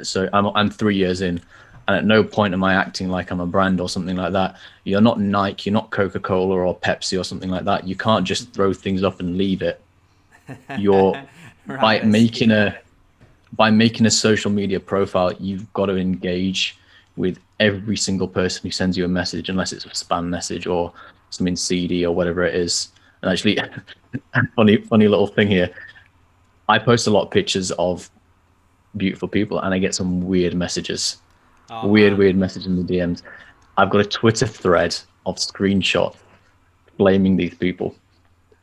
So I'm 3 years in, and at no point am I acting like I'm a brand or something like that. You're not Nike, you're not Coca-Cola or Pepsi or something like that. You can't just throw things up and leave it. You're right, by making a social media profile, you've got to engage with every single person who sends you a message, unless it's a spam message or something seedy or whatever it is. And actually, funny little thing here. I post a lot of pictures of beautiful people, and I get some weird messages. Weird messages in the DMs. I've got a Twitter thread of screenshots blaming these people.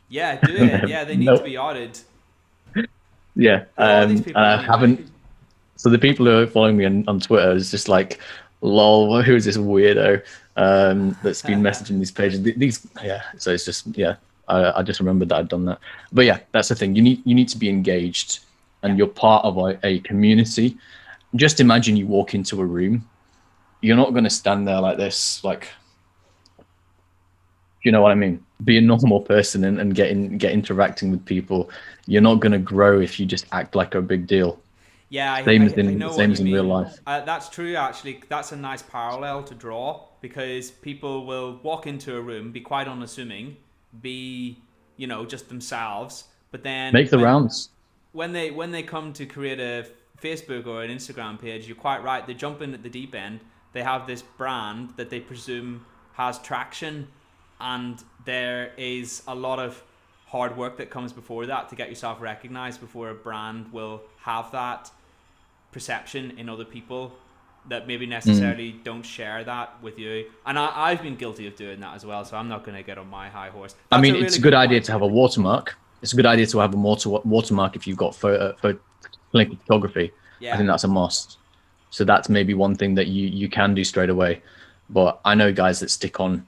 Yeah, do it. Yeah, they need to be outed. Yeah, and I haven't. So the people who are following me on Twitter is just like, lol, who is this weirdo that's been messaging these pages? So it's just, I just remembered that I'd done that. But yeah, that's the thing. You need to be engaged, and you're part of a community. just imagine you walk into a room. You're not going to stand there like this, like, you know what I mean? Be a normal person and get interacting with people. You're not going to grow if you just act like a big deal. Yeah, I know what Same you as in real mean. life. That's true, actually. That's a nice parallel to draw because people will walk into a room, be quite unassuming, be, just themselves. But then Make the rounds. when they come to create a Facebook or an Instagram page, you're quite right. They jump in at the deep end. They have this brand that they presume has traction, and there is a lot of hard work that comes before that to get yourself recognized before a brand will have that perception in other people that maybe necessarily don't share that with you. And I've been guilty of doing that as well, so I'm not going to get on my high horse. I That's mean, a really it's a good idea point. to have a watermark. It's a good idea to have a watermark if you've got clinical photography. I Yeah. think that's a must. So that's maybe one thing that you can do straight away. But I know guys that stick on,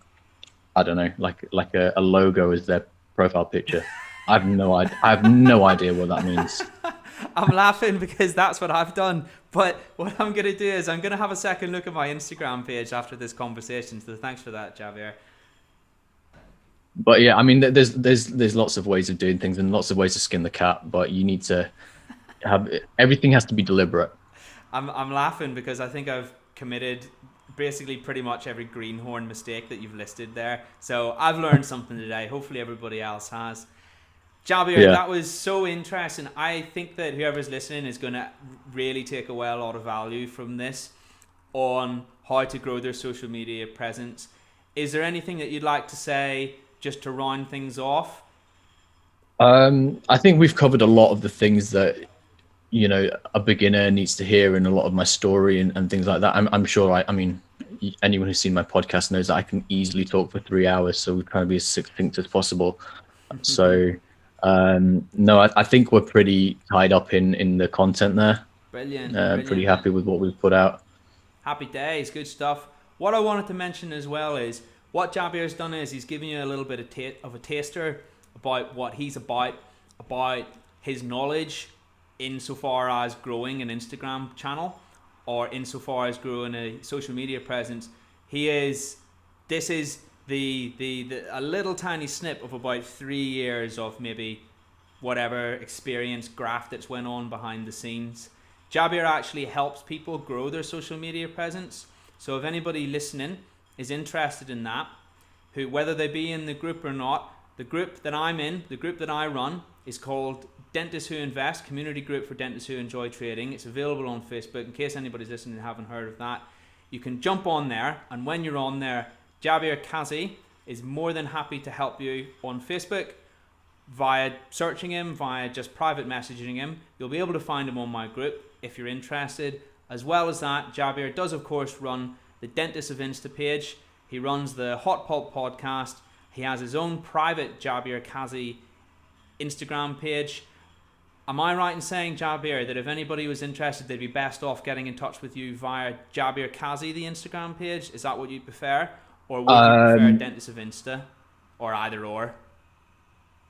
I don't know, like a logo as their profile picture. I have no idea what that means. I'm laughing because that's what I've done. But what I'm going to do is I'm going to have a second look at my Instagram page after this conversation. So thanks for that, Jabir. But yeah, I mean, there's lots of ways of doing things and lots of ways to skin the cat. But you need to have everything has to be deliberate. I'm laughing because I think I've committed basically pretty much every greenhorn mistake that you've listed there. So I've learned something today. Hopefully everybody else has. Jabir, Yeah. that was so interesting. I think that whoever's listening is going to really take away a lot of value from this on how to grow their social media presence. Is there anything that you'd like to say just to round things off? I think we've covered a lot of the things that a beginner needs to hear in a lot of my story and things like that. I'm sure I mean anyone who's seen my podcast knows that I can easily talk for 3 hours, so we try to be as succinct as possible. So no, I think we're pretty tied up in the content there. Brilliant, Pretty brilliant. happy with what we've put out. Happy days, good stuff. What I wanted to mention as well is what Jabir's done is he's given you a little bit of a taster about what he's about his knowledge insofar as growing an Instagram channel or insofar as growing a social media presence. This is the a little tiny snip of about 3 years of maybe whatever experience graft that's went on behind the scenes. Jabir actually helps people grow their social media presence. So if anybody listening is interested in that, who whether they be in the group or not, the group that I'm in, the group that I run, is called Dentists Who Invest, Community Group for Dentists Who Enjoy Trading. It's available on Facebook. In case anybody's listening and haven't heard of that, you can jump on there, and when you're on there, Jabir Kazi is more than happy to help you on Facebook via searching him, via just private messaging him. You'll be able to find him on my group if you're interested. As well as that, Jabir does of course run the Dentist of Insta page. He runs the Hot Pulp podcast. He has his own private Jabir Kazi Instagram page. Am I right in saying, Jabir, that if anybody was interested, they'd be best off getting in touch with you via Jabir Kazi, the Instagram page? Is that what you prefer? Or would you prefer Dentist of Insta? Or either or?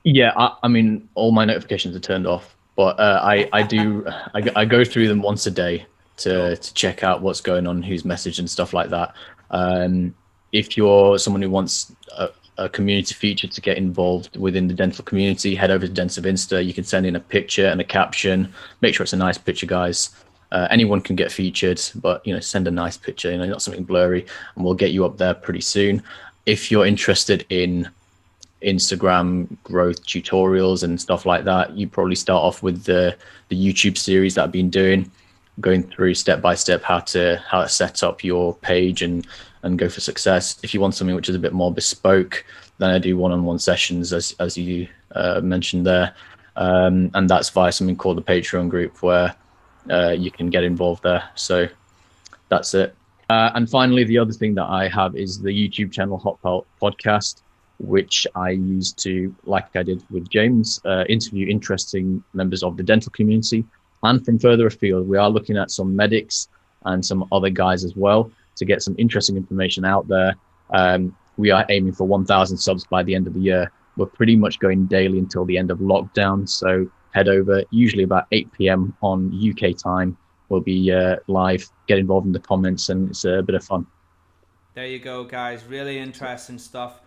Yeah, I mean, all my notifications are turned off, but I go through them once a day to check out what's going on, who's messaged and stuff like that. If you're someone who wants a community feature to get involved within the dental community, head over to Dentist of Insta. You can send in a picture and a caption. Make sure it's a nice picture, guys. Anyone can get featured, but send a nice picture, not something blurry, and we'll get you up there pretty soon. If you're interested in Instagram growth tutorials and stuff like that, you probably start off with the YouTube series that I've been doing, going through step by step how to set up your page and go for success. If you want something which is a bit more bespoke, then I do one-on-one sessions as you mentioned there, and that's via something called the Patreon group where you can get involved there. So that's it. And finally, the other thing that I have is the YouTube channel Hot Pulp Podcast, which I use to, like I did with James, interview interesting members of the dental community. And from further afield, we are looking at some medics and some other guys as well to get some interesting information out there. We are aiming for 1,000 subs by the end of the year. We're pretty much going daily until the end of lockdown. So head over, usually about 8 p.m. on UK time, we'll be live. Get involved in the comments, and it's a bit of fun. There you go, guys. Really interesting stuff.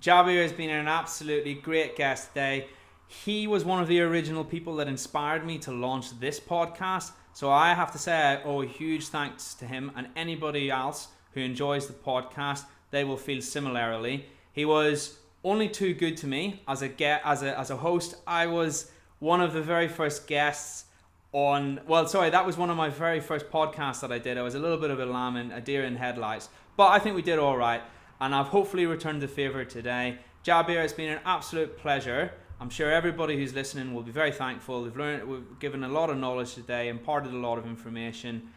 Jabir has been an absolutely great guest today. He was one of the original people that inspired me to launch this podcast. So I have to say I owe a huge thanks to him, and anybody else who enjoys the podcast, they will feel similarly. He was only too good to me as a host. I was one of the very first guests that was one of my very first podcasts that I did. I was a little bit of a deer in headlights, but I think we did all right, and I've hopefully returned the favor today. Jabir, it's been an absolute pleasure. I'm sure everybody who's listening will be very thankful. We've given a lot of knowledge today, imparted a lot of information,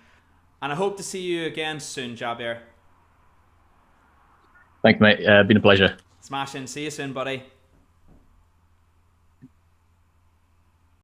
and I hope to see you again soon, Jabir. Thank you, mate. Been a pleasure. Smashing. See you soon, buddy.